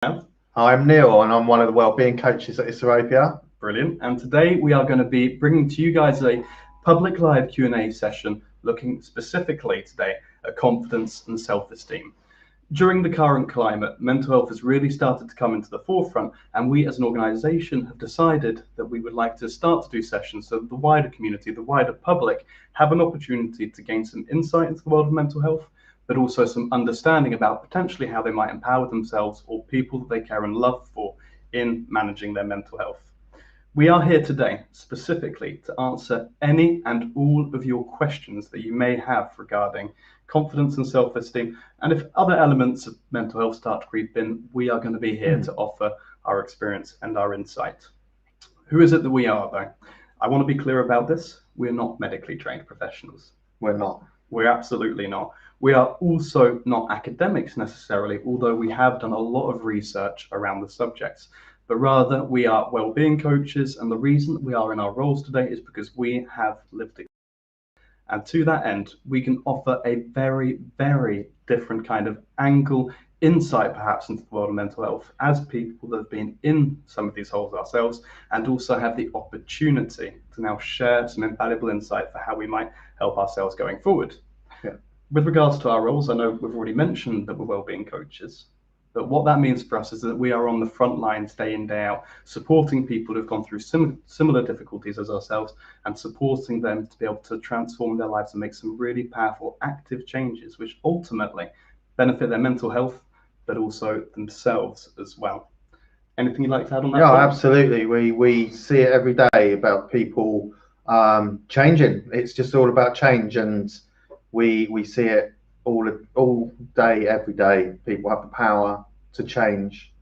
Hi, I'm Neil, and I'm one of the wellbeing coaches at Ethiopia. brilliant. And today we are going to be bringing to you guys a public live Q&A session looking specifically today at confidence and self-esteem. During the current climate, mental health has really started to come into the forefront, and we as an organisation have decided that we would like to start to do sessions so that the wider community, the wider public, have an opportunity to gain some insight into the world of mental health, but also some understanding about potentially how they might empower themselves or people that they care and love for in managing their mental health. We are here today specifically to answer any and all of your questions that you may have regarding confidence and self-esteem. And if other elements of mental health start to creep in, we are going to be here to offer our experience and our insight. Who is it that we are, though? I want to be clear about this. We're not medically trained professionals. We're not. We're absolutely not. We are also not academics necessarily, although we have done a lot of research around the subjects. But rather, we are well-being coaches, and the reason that we are in our roles today is because we have lived it. And to that end, we can offer a very, very different kind of angle, insight perhaps into the world of mental health as people that have been in some of these holes ourselves, and also have the opportunity to now share some invaluable insight for how we might help ourselves going forward. Yeah. With regards to our roles, I know we've already mentioned that we're wellbeing coaches, but what that means for us is that we are on the front lines day in, day out, supporting people who've gone through similar difficulties as ourselves and supporting them to be able to transform their lives and make some really powerful, active changes, which ultimately benefit their mental health, but also themselves as well. Anything you'd like to add on that? Yeah, absolutely. We see it every day about people changing. It's just all about change, and we see it all day, every day. People have the power to change,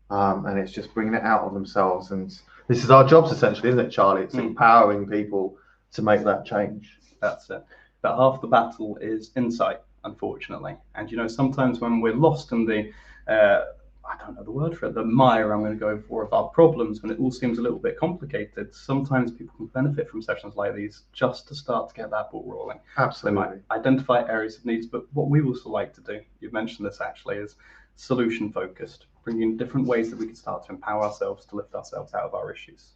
and it's just bringing it out of themselves. And this is our jobs essentially, isn't it, Charlie? It's empowering people to make that change. That's it. But half the battle is insight, unfortunately. And sometimes when we're lost in the I don't know the word for it, the mire I'm going to go for of our problems, when it all seems a little bit complicated, sometimes people can benefit from sessions like these just to start to get that ball rolling. Absolutely. They might identify areas of needs, but what we also like to do, you've mentioned this actually, is solution focused, bringing in different ways that we can start to empower ourselves to lift ourselves out of our issues.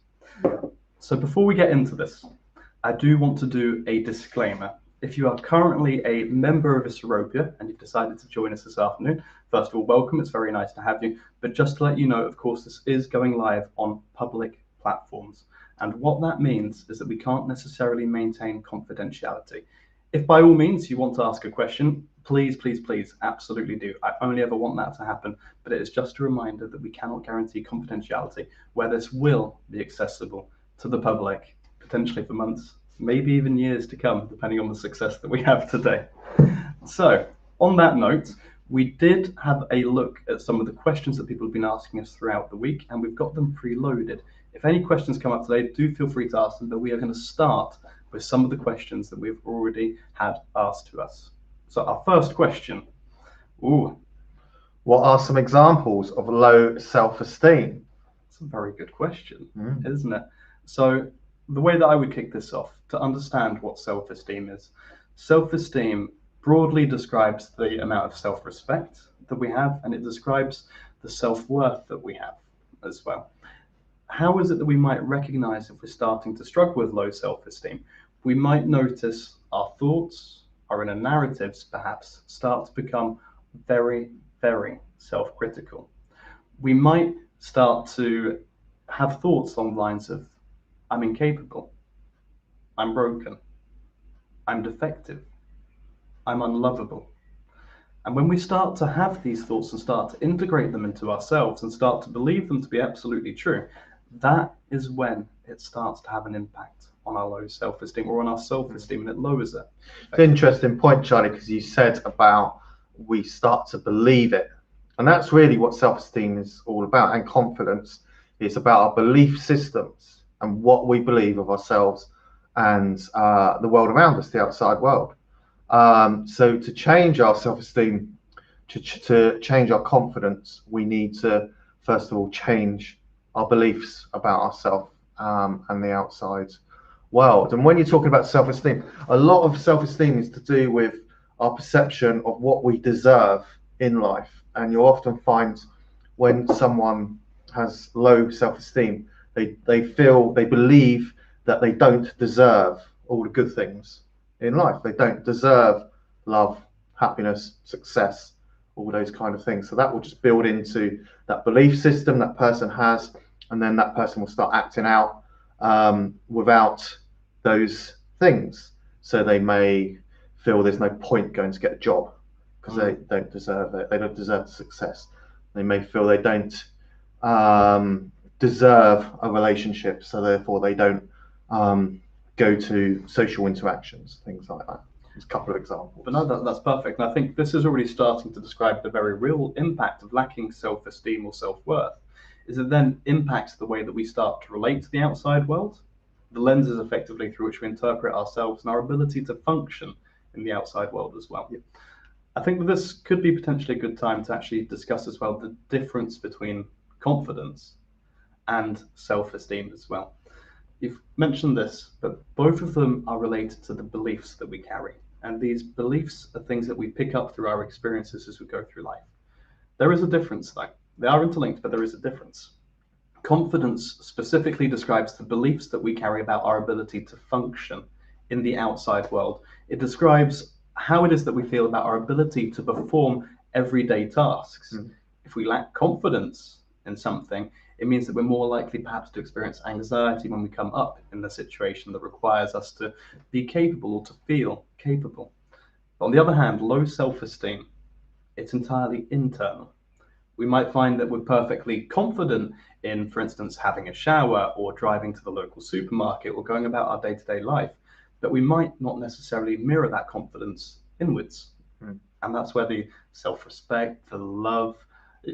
So before we get into this, I do want to do a disclaimer. If you are currently a member of Ethiopia and you've decided to join us this afternoon, first of all, welcome. It's very nice to have you. But just to let you know, of course, this is going live on public platforms. And what that means is that we can't necessarily maintain confidentiality. If by all means you want to ask a question, please, please, please, absolutely do. I only ever want that to happen. But it is just a reminder that we cannot guarantee confidentiality, where this will be accessible to the public, potentially for months, maybe even years to come, depending on the success that we have today. So, on that note, we did have a look at some of the questions that people have been asking us throughout the week, and we've got them preloaded. If any questions come up today, do feel free to ask them, but we are going to start with some of the questions that we've already had asked to us. So, our first question. What are some examples of low self-esteem? That's a very good question, isn't it? So, the way that I would kick this off, to understand what self-esteem is, self-esteem broadly describes the amount of self-respect that we have, and it describes the self-worth that we have as well. How is it that we might recognize if we're starting to struggle with low self-esteem? We might notice our thoughts, our inner narratives perhaps, start to become very, very self-critical. We might start to have thoughts along the lines of, I'm incapable, I'm broken, I'm defective, I'm unlovable. And when we start to have these thoughts and start to integrate them into ourselves and start to believe them to be absolutely true, that is when it starts to have an impact on our low self-esteem or on our self-esteem, and it lowers it. It's an interesting point, Charlie, because you said about we start to believe it. And that's really what self-esteem is all about, and confidence. It's about our belief systems and what we believe of ourselves and the world around us, the outside world. So to change our self-esteem, to change our confidence, we need to, first of all, change our beliefs about ourselves and the outside world. And when you're talking about self-esteem, a lot of self-esteem is to do with our perception of what we deserve in life. And you'll often find when someone has low self-esteem, they feel, they believe that they don't deserve all the good things in life. They don't deserve love, happiness, success, all those kind of things. So that will just build into that belief system that person has, and then that person will start acting out without those things. So they may feel there's no point going to get a job because they don't deserve it. They don't deserve the success. They may feel they don't deserve a relationship, so therefore they don't go to social interactions, things like that. There's a couple of examples. But no, that's perfect. And I think this is already starting to describe the very real impact of lacking self-esteem or self-worth. Is it then impacts the way that we start to relate to the outside world, the lenses effectively through which we interpret ourselves and our ability to function in the outside world as well. Yep. I think that this could be potentially a good time to actually discuss as well the difference between confidence and self-esteem as well. You've mentioned this, but both of them are related to the beliefs that we carry. And these beliefs are things that we pick up through our experiences as we go through life. There is a difference though. They are interlinked, but there is a difference. Confidence specifically describes the beliefs that we carry about our ability to function in the outside world. It describes how it is that we feel about our ability to perform everyday tasks. If we lack confidence in something, it means that we're more likely perhaps to experience anxiety when we come up in the situation that requires us to be capable or to feel capable. But on the other hand, low self-esteem, it's entirely internal. We might find that we're perfectly confident in, for instance, having a shower or driving to the local supermarket or going about our day-to-day life, but we might not necessarily mirror that confidence inwards. And that's where the self-respect, the love,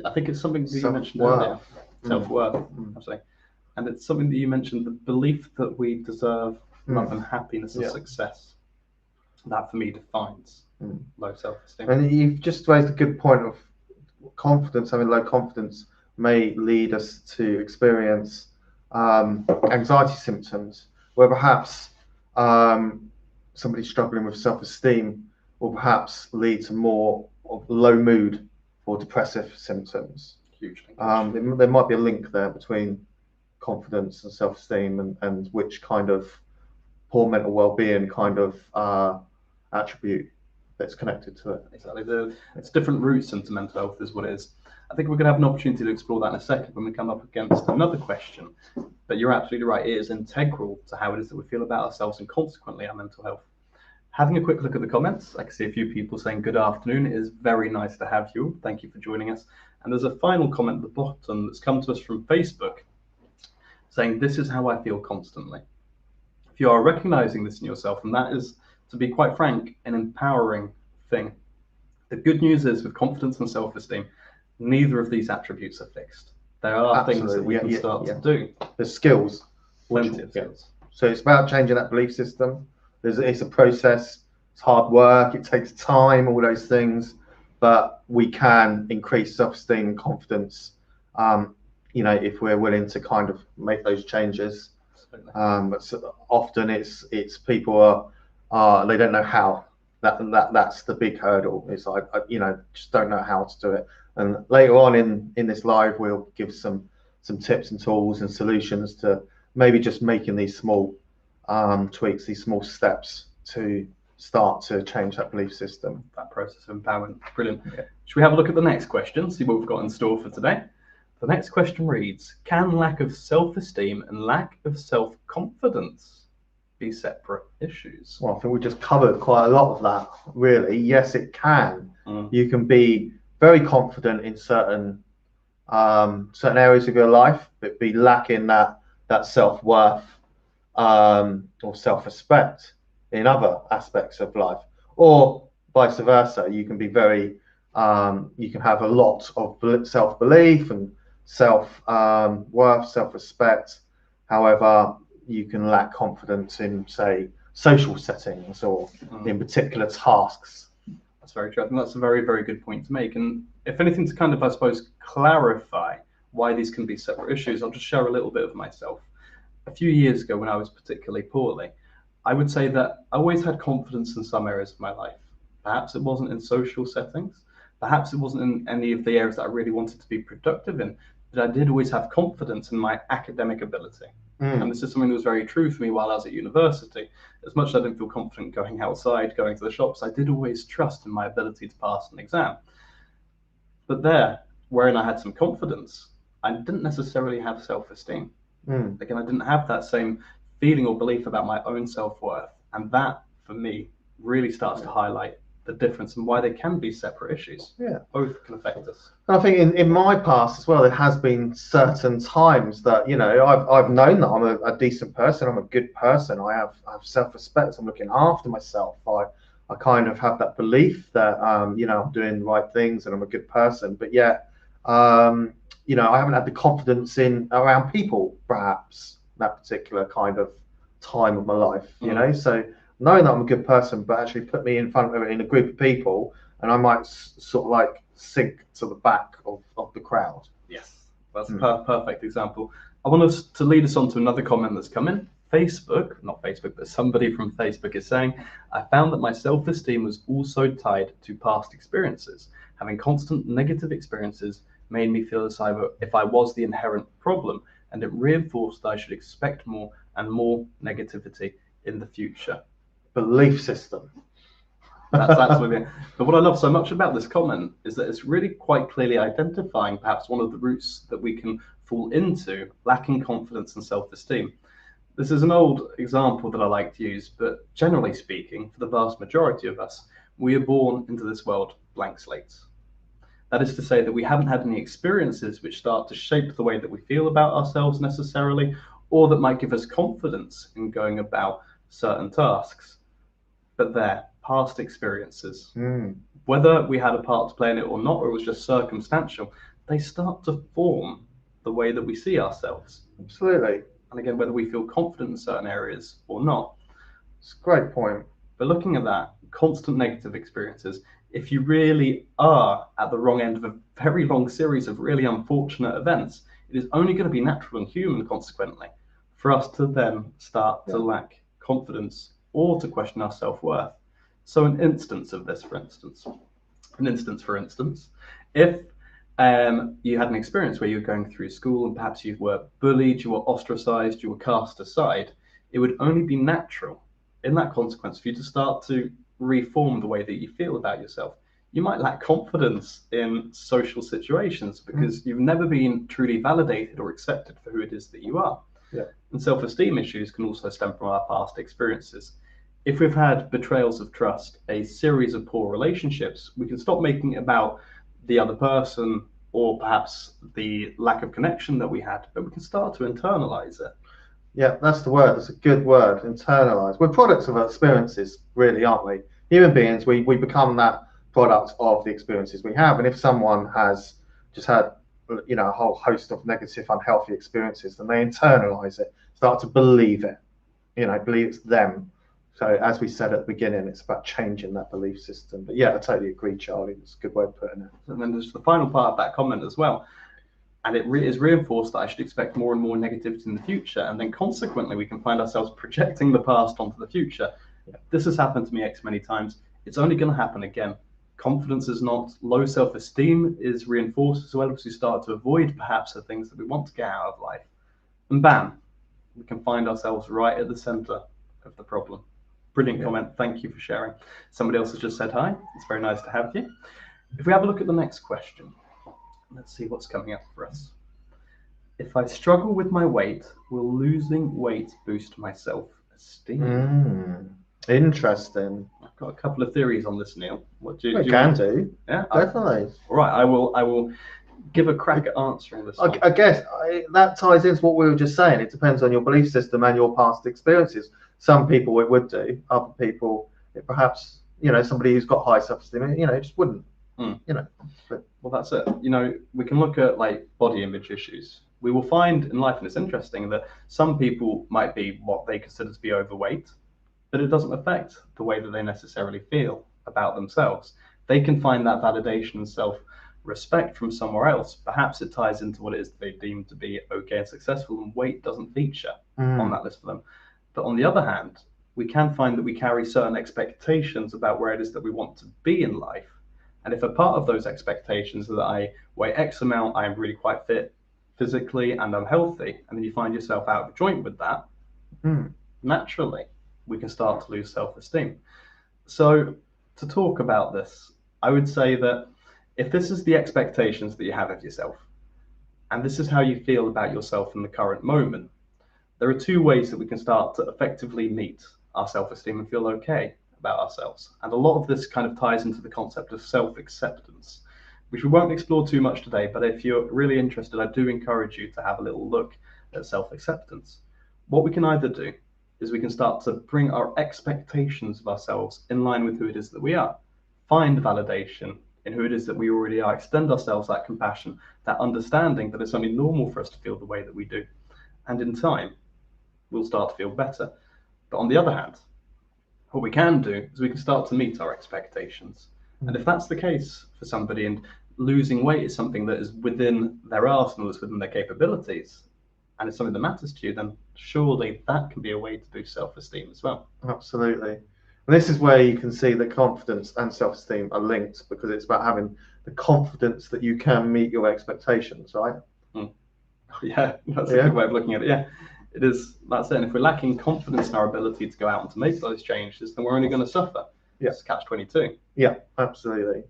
I think it's something that you mentioned earlier. Self-worth, absolutely. And it's something that you mentioned, the belief that we deserve love and happiness and success. That for me defines low self-esteem. And you've just raised a good point of confidence. Having low confidence may lead us to experience anxiety symptoms, where perhaps somebody struggling with self-esteem will perhaps lead to more of low mood or depressive symptoms. There might be a link there between confidence and self-esteem and which kind of poor mental well-being kind of attribute that's connected to it. Exactly. It's different roots into mental health is what it is. I think we're going to have an opportunity to explore that in a second when we come up against another question. But you're absolutely right. It is integral to how it is that we feel about ourselves and consequently our mental health. Having a quick look at the comments, I can see a few people saying good afternoon. It is very nice to have you. Thank you for joining us. And there's a final comment at the bottom that's come to us from Facebook saying, this is how I feel constantly. If you are recognizing this in yourself, and that is, to be quite frank, an empowering thing. The good news is with confidence and self-esteem, neither of these attributes are fixed. There are things that we can start to do. There's skills. Plenty of skills. So it's about changing that belief system. It's a process. It's hard work. It takes time, all those things. But we can increase self-esteem and confidence, if we're willing to kind of make those changes. But so often it's people they don't know how. That's the big hurdle. It's like just don't know how to do it. And later on in this live, we'll give some tips and tools and solutions to maybe just making these small tweaks, these small steps to start to change that belief system. That process of empowerment. Brilliant. Okay. Should we have a look at the next question, see what we've got in store for today? The next question reads, can lack of self-esteem and lack of self-confidence be separate issues? Well, I think we just covered quite a lot of that, really. Yes, it can. You can be very confident in certain areas of your life, but be lacking that self-worth or self-respect in other aspects of life, or vice versa. You can be very, you can have a lot of self-belief and self-worth, self-respect. However, you can lack confidence in, say, social settings or in particular tasks. That's very true. I think that's a very, very good point to make. And if anything, to kind of, I suppose, clarify why these can be separate issues, I'll just share a little bit of myself. A few years ago, when I was particularly poorly, I would say that I always had confidence in some areas of my life. Perhaps it wasn't in social settings. Perhaps it wasn't in any of the areas that I really wanted to be productive in, but I did always have confidence in my academic ability. And this is something that was very true for me while I was at university. As much as I didn't feel confident going outside, going to the shops, I did always trust in my ability to pass an exam. But there, wherein I had some confidence, I didn't necessarily have self-esteem. Again, I didn't have that same feeling or belief about my own self-worth. And that, for me, really starts to highlight the difference and why they can be separate issues. Yeah. Both can affect us. And I think in my past as well, there has been certain times that, you know, I've known that I'm a decent person, I'm a good person, I have self-respect, I'm looking after myself. I kind of have that belief that, you know, I'm doing the right things and I'm a good person, but yet, you know, I haven't had the confidence in around people, perhaps, that particular kind of time of my life, you know. So knowing that I'm a good person, but actually put me in front of in a group of people, and I might sort of like sink to the back of the crowd. Yes, that's a perfect example. I want us to lead us on to another comment that's come in. Not Facebook, but somebody from Facebook is saying, I found that my self-esteem was also tied to past experiences. Having constant negative experiences made me feel as if I was the inherent problem, and it reinforced that I should expect more and more negativity in the future. Belief system. That's absolutely. But what I love so much about this comment is that it's really quite clearly identifying perhaps one of the roots that we can fall into, lacking confidence and self-esteem. This is an old example that I like to use, but generally speaking, for the vast majority of us, we are born into this world blank slates. That is to say that we haven't had any experiences which start to shape the way that we feel about ourselves necessarily, or that might give us confidence in going about certain tasks. But they're past experiences, whether we had a part to play in it or not, or it was just circumstantial, they start to form the way that we see ourselves. Absolutely. And again, whether we feel confident in certain areas or not. It's a great point. But looking at that, constant negative experiences, if you really are at the wrong end of a very long series of really unfortunate events, it is only going to be natural and human, consequently, for us to then start to lack confidence or to question our self-worth. So an instance, for instance, if you had an experience where you were going through school and perhaps you were bullied, you were ostracized, you were cast aside, it would only be natural in that consequence for you to start to reform the way that you feel about yourself. You might lack confidence in social situations because you've never been truly validated or accepted for who it is that you are. Yeah. And self-esteem issues can also stem from our past experiences. If we've had betrayals of trust, a series of poor relationships, we can stop making it about the other person or perhaps the lack of connection that we had, but we can start to internalize it. Yeah, that's the word. That's a good word. Internalize. We're products of our experiences, really, aren't we? Human beings, we become that product of the experiences we have. And if someone has just had, you know, a whole host of negative, unhealthy experiences, then they internalize it, start to believe it, you know, believe it's them. So as we said at the beginning, it's about changing that belief system. But yeah, I totally agree, Charlie. It's a good way of putting it. And then there's the final part of that comment as well. And it is reinforced that I should expect more and more negativity in the future. And then consequently, we can find ourselves projecting the past onto the future. Yeah. This has happened to me X many times. It's only going to happen again. Confidence is not, low self-esteem is reinforced as well as we start to avoid perhaps the things that we want to get out of life. And bam, we can find ourselves right at the center of the problem. Brilliant comment. Thank you for sharing. Somebody else has just said hi. It's very nice to have you. If we have a look at the next question, let's see what's coming up for us. If I struggle with my weight, will losing weight boost my self-esteem? Interesting. I've got a couple of theories on this, Neil. What do you do? Yeah, definitely. All right, I will give a crack at answering this. I guess that ties into what we were just saying. It depends on your belief system and your past experiences. Some people it would do. Other people, it perhaps, you know, somebody who's got high self-esteem, you know, just wouldn't. You know. But, well, that's it. You know, we can look at like body image issues. We will find in life, and it's interesting, that some people might be what they consider to be overweight, but it doesn't affect the way that they necessarily feel about themselves. They can find that validation and self-respect from somewhere else. Perhaps it ties into what it is they deem to be okay and successful, and weight doesn't feature on that list for them. But on the other hand, we can find that we carry certain expectations about where it is that we want to be in life. And if a part of those expectations is that I weigh X amount, I am really quite fit physically and I'm healthy, and then you find yourself out of joint with that, naturally we can start to lose self-esteem. So to talk about this, I would say that if this is the expectations that you have of yourself, and this is how you feel about yourself in the current moment, there are two ways that we can start to effectively meet our self-esteem and feel okay about ourselves. And a lot of this kind of ties into the concept of self-acceptance, which we won't explore too much today, but if you're really interested, I do encourage you to have a little look at self-acceptance. What we can either do is we can start to bring our expectations of ourselves in line with who it is that we are, find validation in who it is that we already are, extend ourselves that compassion, that understanding that it's only normal for us to feel the way that we do. And in time, we'll start to feel better. But on the other hand, what we can do is we can start to meet our expectations. And if that's the case for somebody and losing weight is something that is within their arsenal, it's within their capabilities, and it's something that matters to you, then surely that can be a way to boost self-esteem as well. Absolutely. And this is where you can see that confidence and self-esteem are linked, because it's about having the confidence that you can meet your expectations, right? Yeah, that's a good way of looking at it. Yeah, it is. That's it. And if we're lacking confidence in our ability to go out and to make those changes, then we're only going to suffer. Yeah. It's catch-22. Yeah, absolutely.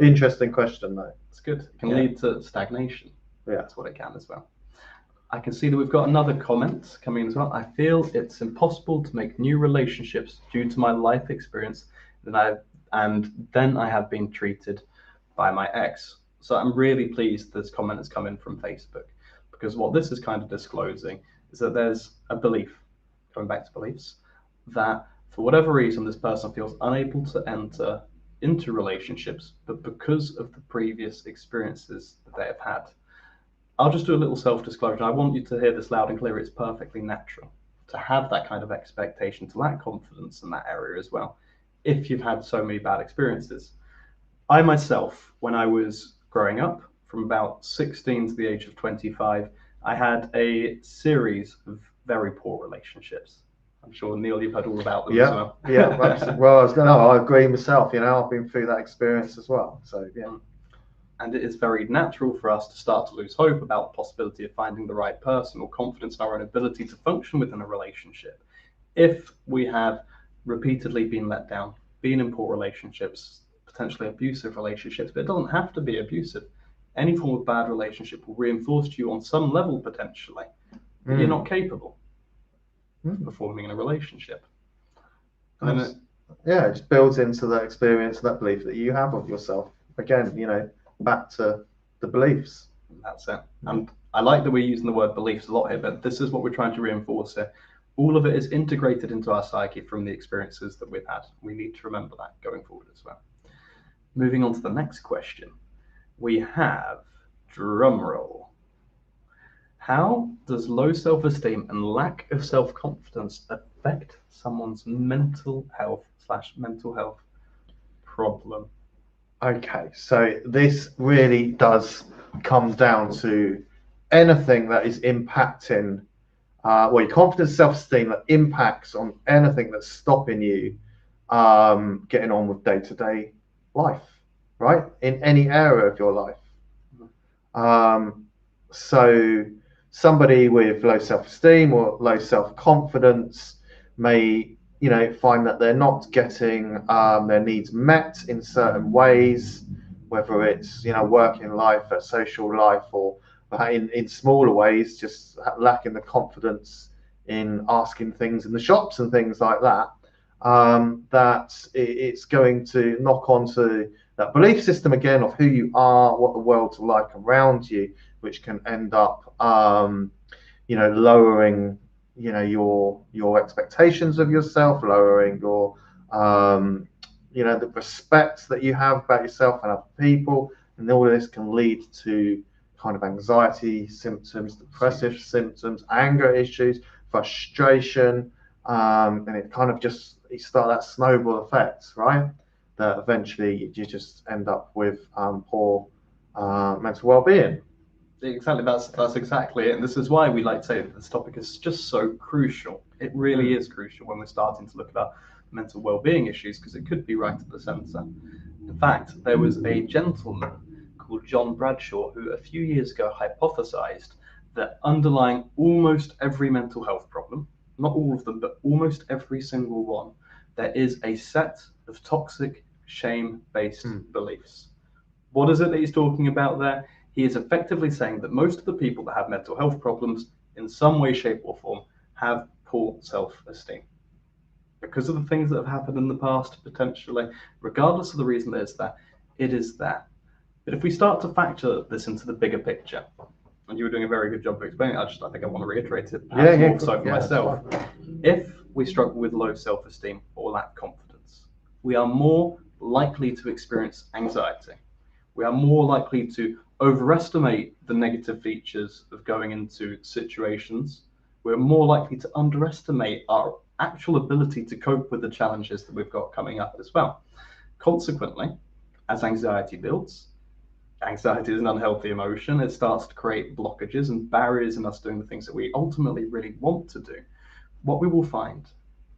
Interesting question, though. It's good. It can lead to stagnation. Yeah. That's what it can as well. I can see that we've got another comment coming in as well. I feel it's impossible to make new relationships due to my life experience, and then I have been treated by my ex. So I'm really pleased this comment has come in from Facebook, because what this is kind of disclosing is that there's a belief, going back to beliefs, that for whatever reason this person feels unable to enter into relationships, but because of the previous experiences that they have had. I'll just do a little self-disclosure. I want you to hear this loud and clear. It's perfectly natural to have that kind of expectation, to lack confidence in that area as well, if you've had so many bad experiences. I myself, when I was growing up, from about 16 to the age of 25, I had a series of very poor relationships. I'm sure, Neil, you've heard all about them as well. Yeah, well, I agree myself. I've been through that experience as well. So, yeah. And it is very natural for us to start to lose hope about the possibility of finding the right person or confidence in our own ability to function within a relationship if we have repeatedly been let down, been in poor relationships, potentially abusive relationships. But it doesn't have to be abusive. Any form of bad relationship will reinforce to you on some level potentially that you're not capable of performing in a relationship. And then it just builds into that experience, that belief that you have of yourself. Again, back to the beliefs. That's it. And I like that we're using the word beliefs a lot here, but this is what we're trying to reinforce here. All of it is integrated into our psyche from the experiences that we've had. We need to remember that going forward as well. Moving on to the next question. We have, drumroll, how does low self-esteem and lack of self-confidence affect someone's mental health problem? Okay, so this really does come down to anything that is impacting, your confidence, self-esteem, that impacts on anything that's stopping you getting on with day-to-day life, right? In any area of your life. So somebody with low self-esteem or low self-confidence may find that they're not getting their needs met in certain ways, whether it's working life, a social life, or in smaller ways, just lacking the confidence in asking things in the shops and things like that. That it's going to knock onto that belief system again of who you are, what the world's like around you, which can end up lowering your expectations of yourself, lowering your the respect that you have about yourself and other people, and all of this can lead to kind of anxiety symptoms, depressive symptoms, anger issues, frustration, and it kind of you start that snowball effect, right? That eventually you just end up with poor mental well-being. Exactly, that's exactly it. And this is why we like to say that this topic is just so crucial. It really is crucial when we're starting to look at our mental well-being issues, because it could be right at the centre. In fact, there was a gentleman called John Bradshaw who a few years ago hypothesized that underlying almost every mental health problem, not all of them, but almost every single one, there is a set of toxic, shame-based beliefs. What is it that he's talking about there? He is effectively saying that most of the people that have mental health problems, in some way, shape, or form, have poor self-esteem. Because of the things that have happened in the past, potentially, regardless of the reason it is there. But if we start to factor this into the bigger picture, and you were doing a very good job of explaining it, I think I want to reiterate it, perhaps more so for myself. If we struggle with low self-esteem or lack confidence, we are more likely to experience anxiety. We are more likely to overestimate the negative features of going into situations. We're more likely to underestimate our actual ability to cope with the challenges that we've got coming up as well. Consequently, as anxiety builds, anxiety is an unhealthy emotion. It starts to create blockages and barriers in us doing the things that we ultimately really want to do. What we will find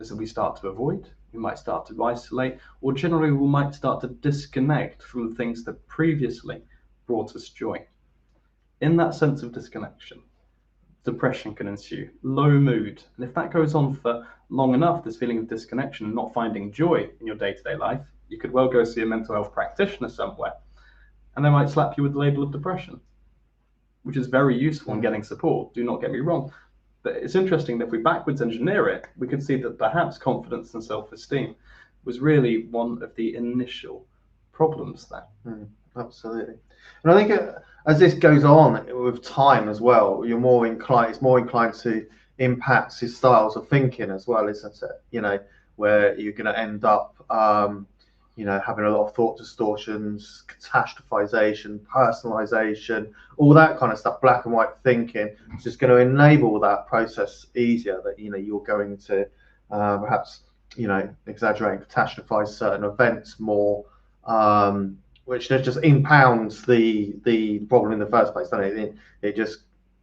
is that we start to avoid, we might start to isolate, or generally we might start to disconnect from the things that previously brought us joy. In that sense of disconnection, depression can ensue, low mood, and if that goes on for long enough, this feeling of disconnection and not finding joy in your day-to-day life, you could well go see a mental health practitioner somewhere, and they might slap you with the label of depression, which is very useful in getting support, do not get me wrong. But it's interesting that if we backwards engineer it, we could see that perhaps confidence and self-esteem was really one of the initial problems there. Absolutely. And I think as this goes on with time as well, it's more inclined to impact his styles of thinking as well, isn't it? Where you're going to end up, having a lot of thought distortions, catastrophization, personalization, all that kind of stuff, black and white thinking. It's just going to enable that process easier, that, you're going to perhaps, exaggerate and catastrophize certain events more, which just impounds the problem in the first place, doesn't it? It just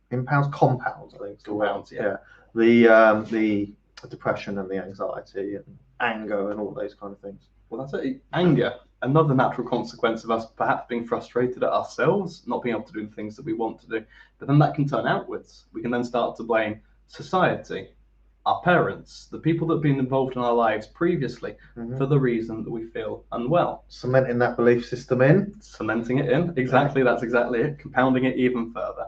compounds, I think. Compounds, yeah. The depression and the anxiety and anger and all those kind of things. Well, that's it. Anger, another natural consequence of us perhaps being frustrated at ourselves, not being able to do the things that we want to do. But then that can turn outwards. We can then start to blame society, our parents, the people that have been involved in our lives previously, for the reason that we feel unwell. Cementing that belief system in. Cementing it in, exactly, that's exactly it, compounding it even further.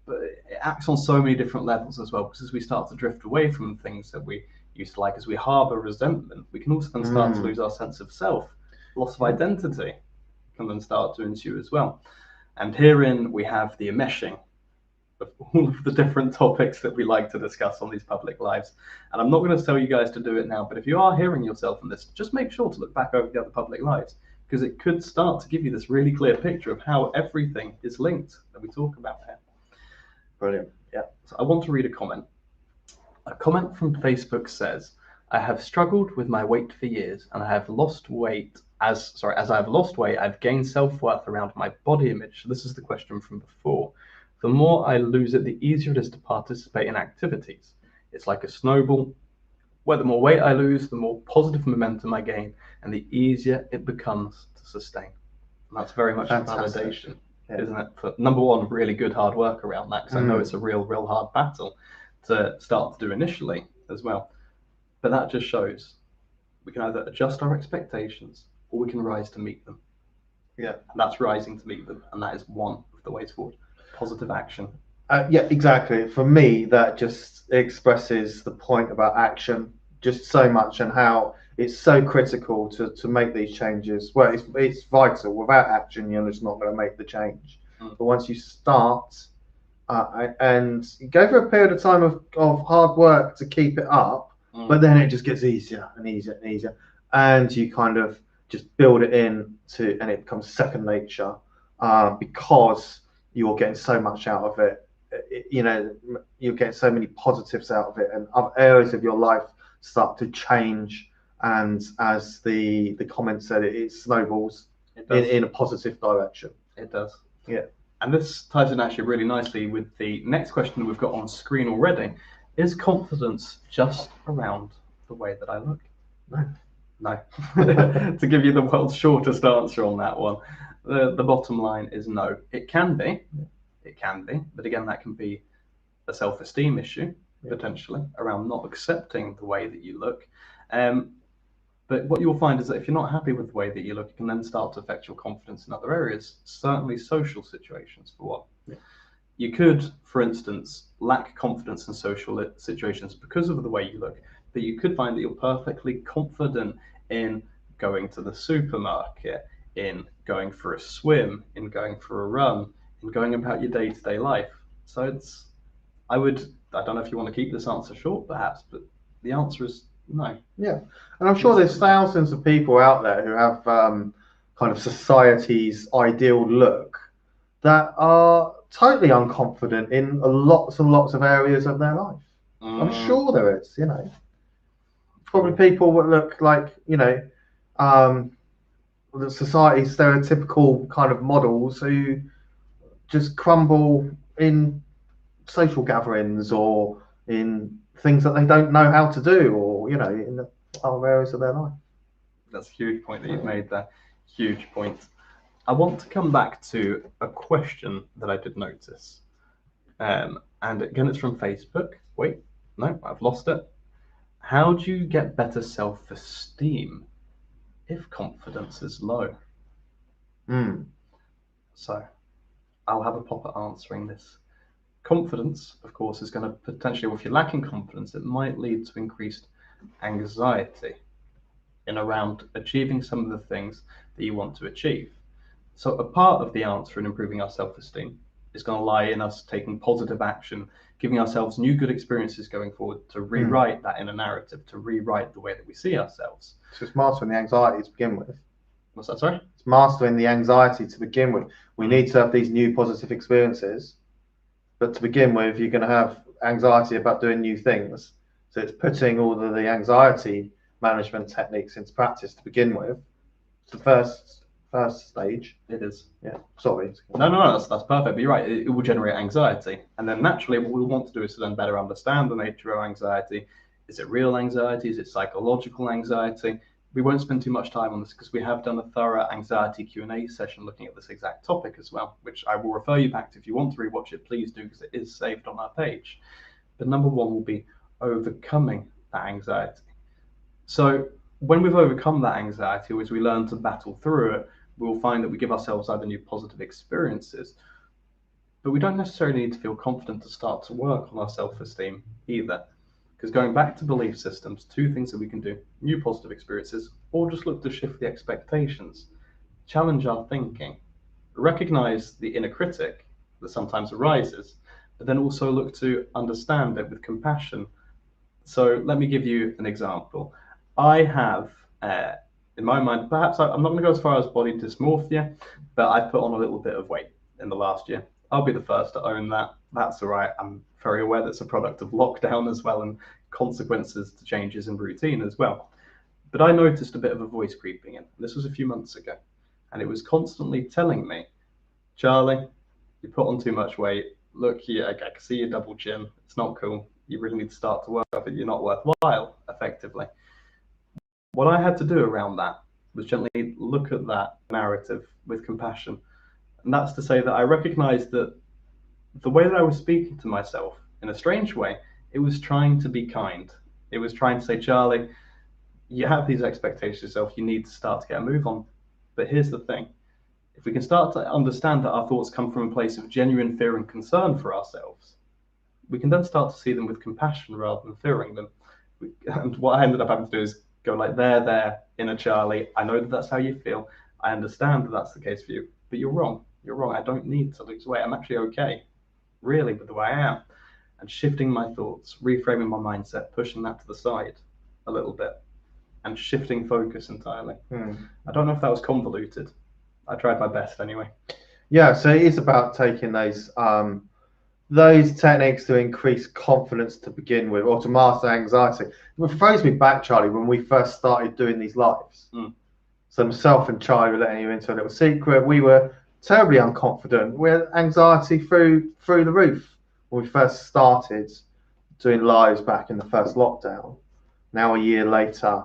But it acts on so many different levels as well, because as we start to drift away from things that we used to like, as we harbour resentment, we can also then start to lose our sense of self. Loss of identity can then start to ensue as well. And herein we have the enmeshing of all of the different topics that we like to discuss on these public lives. And I'm not going to tell you guys to do it now, but if you are hearing yourself in this, just make sure to look back over the other public lives, because it could start to give you this really clear picture of how everything is linked that we talk about here. Brilliant. Yeah. So I want to read a comment. A comment from Facebook says, I have struggled with my weight for years, and I have lost weight. As I have lost weight, I've gained self-worth around my body image. So this is the question from before. The more I lose it, the easier it is to participate in activities. It's like a snowball, where the more weight I lose, the more positive momentum I gain, and the easier it becomes to sustain. And that's very much a validation, isn't it? For number one, really good hard work around that, because I know it's a real hard battle to start to do initially as well. But that just shows we can either adjust our expectations or we can rise to meet them. Yeah. And that's rising to meet them. And that is one of the ways forward. Positive action. Yeah, exactly. For me, that just expresses the point about action just so much, and how it's so critical to make these changes. Well, it's vital. Without action, you're just not going to make the change. But once you start, and you go through a period of time of hard work to keep it up, but then it just gets easier and easier and easier, and you kind of just build it in and it becomes second nature, because you're getting so much out of it. You're getting so many positives out of it, and other areas of your life start to change, and as the comment said, it snowballs in a positive direction. It does. Yeah. And this ties in actually really nicely with the next question that we've got on screen already. Is confidence just around the way that I look? No. To give you the world's shortest answer on that one, the bottom line is no. It can be, but again, that can be a self-esteem issue, potentially, around not accepting the way that you look. But what you'll find is that if you're not happy with the way that you look, it can then start to affect your confidence in other areas, certainly social situations, for one. Yeah. You could, for instance, lack confidence in social situations because of the way you look, but you could find that you're perfectly confident in going to the supermarket, in going for a swim, in going for a run, in going about your day-to-day life. So I don't know if you want to keep this answer short, perhaps, but the answer is no. Yeah, and I'm sure there's thousands of people out there who have kind of society's ideal look that are totally unconfident in lots and lots of areas of their life. I'm sure there is, probably people that look like, the society's stereotypical kind of models who just crumble in social gatherings or in things that they don't know how to do, or in the other areas of their life. That's a huge point that you've made there. Huge point. I want to come back to a question that I did notice. And again, it's from Facebook. Wait, no, I've lost it. How do you get better self-esteem if confidence is low? So I'll have a pop at answering this. Confidence, of course, is going to potentially, well, if you're lacking confidence, it might lead to increased anxiety in around achieving some of the things that you want to achieve. So a part of the answer in improving our self-esteem is going to lie in us taking positive action, giving ourselves new good experiences going forward to rewrite that inner narrative, to rewrite the way that we see ourselves. So it's mastering the anxiety to begin with. What's that, sorry? It's mastering the anxiety to begin with. We need to have these new positive experiences, but to begin with, you're going to have anxiety about doing new things. So it's putting all of the anxiety management techniques into practice to begin with. It's the first stage. It is. Yeah. Sorry. No, that's perfect. But you're right. It will generate anxiety, and then naturally, what we want to do is to then better understand the nature of anxiety. Is it real anxiety? Is it psychological anxiety? We won't spend too much time on this because we have done a thorough anxiety Q&A session looking at this exact topic as well, which I will refer you back to. If you want to rewatch it, please do, because it is saved on our page. But number one will be overcoming that anxiety. So when we've overcome that anxiety, or as we learn to battle through it, we will find that we give ourselves either new positive experiences, but we don't necessarily need to feel confident to start to work on our self-esteem either. Because going back to belief systems, two things that we can do: new positive experiences, or just look to shift the expectations, challenge our thinking, recognize the inner critic that sometimes arises, but then also look to understand it with compassion. So let me give you an example. I have, in my mind, perhaps I'm not going to go as far as body dysmorphia, but I put on a little bit of weight in the last year. I'll be the first to own that. That's all right. I'm very aware that's a product of lockdown as well, and consequences to changes in routine as well. But I noticed a bit of a voice creeping in. This was a few months ago, and it was constantly telling me, Charlie, you put on too much weight. Look here, I can see your double chin. It's not cool. You really need to start to work out that you're not worthwhile, effectively. What I had to do around that was gently look at that narrative with compassion. And that's to say that I recognized that the way that I was speaking to myself, in a strange way, it was trying to be kind. It was trying to say, Charlie, you have these expectations of yourself, you need to start to get a move on. But here's the thing. If we can start to understand that our thoughts come from a place of genuine fear and concern for ourselves, we can then start to see them with compassion rather than fearing them. And what I ended up having to do is go like, there, inner Charlie, I know that that's how you feel. I understand that that's the case for you, but you're wrong. You're wrong. I don't need to lose weight. I'm actually okay, really, with the way I am. And shifting my thoughts, reframing my mindset, pushing that to the side a little bit, and shifting focus entirely. I don't know if that was convoluted. I tried my best anyway. Yeah, so it is about taking those techniques to increase confidence to begin with, or to master anxiety. It throws me back, Charlie, when we first started doing these lives. So myself and Charlie were letting you into a little secret. We were terribly unconfident. We had anxiety through the roof when we first started doing lives back in the first lockdown. Now a year later,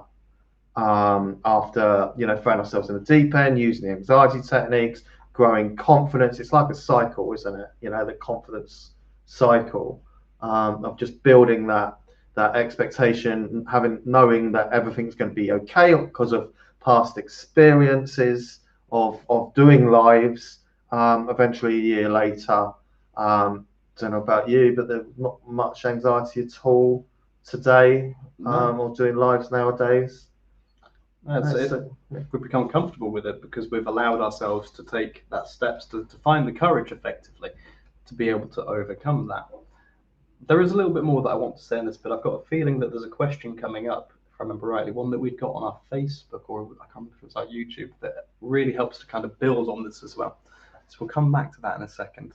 after throwing ourselves in the deep end, using the anxiety techniques, growing confidence. It's like a cycle, isn't it? The confidence cycle of just building that expectation, knowing that everything's going to be okay because of past experiences of doing lives. Eventually, a year later, don't know about you, but there's not much anxiety at all today, or doing lives nowadays. We've become comfortable with it because we've allowed ourselves to take that steps to find the courage effectively to be able to overcome that. There is a little bit more that I want to say in this, but I've got a feeling that there's a question coming up, if I remember rightly, one that we'd got on our Facebook, or I can't remember if it was our YouTube, that really helps to kind of build on this as well. So we'll come back to that in a second.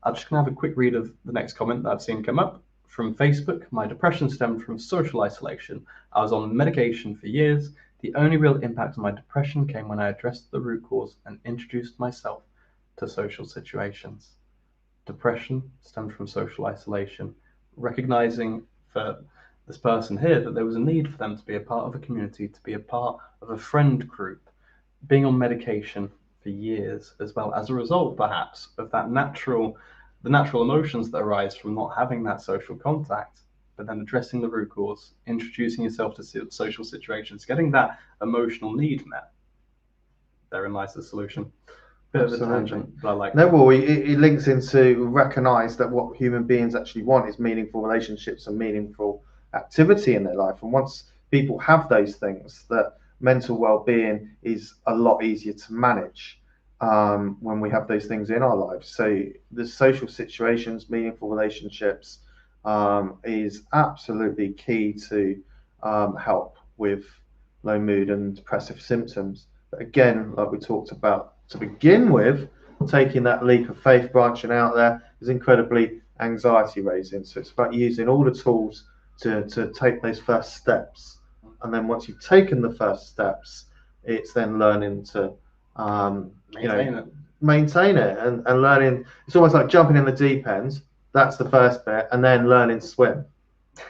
I'm just going to have a quick read of the next comment that I've seen come up from Facebook. My depression stemmed from social isolation. I was on medication for years. The only real impact on my depression came when I addressed the root cause and introduced myself to social situations. Depression stemmed from social isolation. Recognizing for this person here that there was a need for them to be a part of a community, to be a part of a friend group, being on medication for years as well, as a result perhaps of that the natural emotions that arise from not having that social contact, but then addressing the root cause, introducing yourself to social situations, getting that emotional need met. Therein lies the solution. Bit of a tangent, but I like that. Well, it links into recognize that what human beings actually want is meaningful relationships and meaningful activity in their life. And once people have those things, that mental well-being is a lot easier to manage when we have those things in our lives. So the social situations, meaningful relationships, is absolutely key to help with low mood and depressive symptoms. But again, like we talked about to begin with, taking that leap of faith, branching out there, is incredibly anxiety raising. So it's about using all the tools to take those first steps. And then once you've taken the first steps, it's then learning to maintain it and learning. It's almost like jumping in the deep end. That's the first bit, and then learning to swim.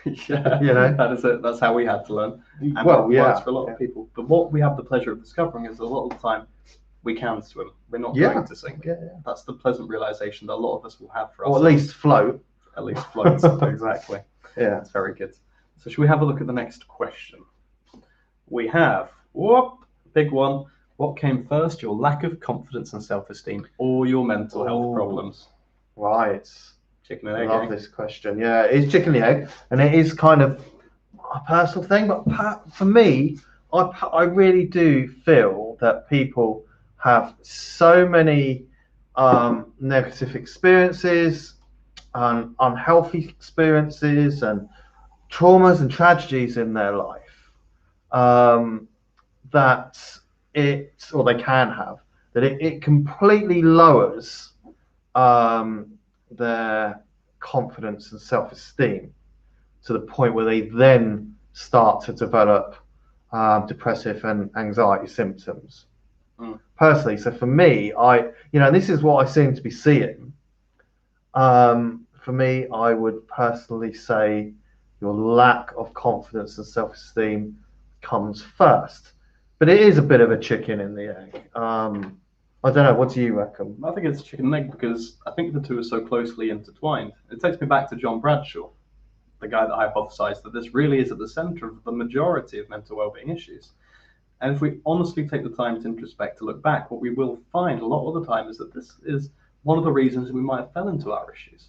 Yeah, that is it. That's how we had to learn. And it works for a lot of people. But what we have the pleasure of discovering is a lot of the time we can swim. We're not going to sink. That's the pleasant realization that a lot of us will have for ourselves. Or at least float. At least float, exactly. Yeah, that's very good. So should we have a look at the next question? We have, big one. What came first, your lack of confidence and self-esteem, or your mental health problems? Right. Chicken and egg. I love this question. Yeah, it's chicken and egg, and it is kind of a personal thing. But for me, I really do feel that people have so many negative experiences, unhealthy experiences, and traumas and tragedies in their life that they can have, that it completely lowers their confidence and self-esteem to the point where they then start to develop depressive and anxiety symptoms. Personally, so for me, this is what I seem to be seeing. For me, I would personally say your lack of confidence and self-esteem comes first, but it is a bit of a chicken and the egg. I don't know. What do you reckon? I think it's chicken and egg because I think the two are so closely intertwined. It takes me back to John Bradshaw, the guy that hypothesized that this really is at the center of the majority of mental well-being issues. And if we honestly take the time to introspect, to look back, what we will find a lot of the time is that this is one of the reasons we might have fell into our issues.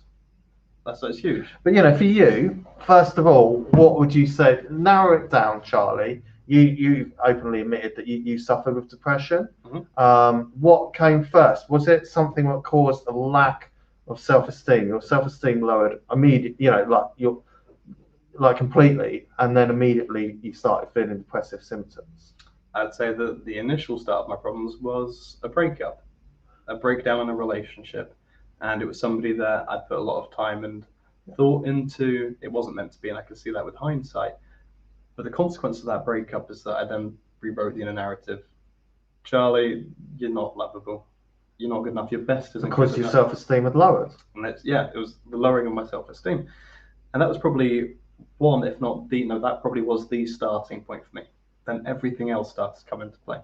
That's huge. But for you, first of all, what would you say? Narrow it down, Charlie. You openly admitted that you suffered with depression. Mm-hmm. What came first? Was it something that caused a lack of self-esteem? Your self-esteem lowered immediately, like completely, and then immediately you started feeling depressive symptoms. I'd say that the initial start of my problems was a breakup, a breakdown in a relationship. And it was somebody that I'd put a lot of time and thought into. It wasn't meant to be, and I can see that with hindsight. But the consequence of that breakup is that I then rewrote the inner narrative. Charlie, you're not lovable. You're not good enough. Your best isn't because your self-esteem had lowered. And it was the lowering of my self-esteem. And that was probably one, if not that probably was the starting point for me. then everything else starts to come into play.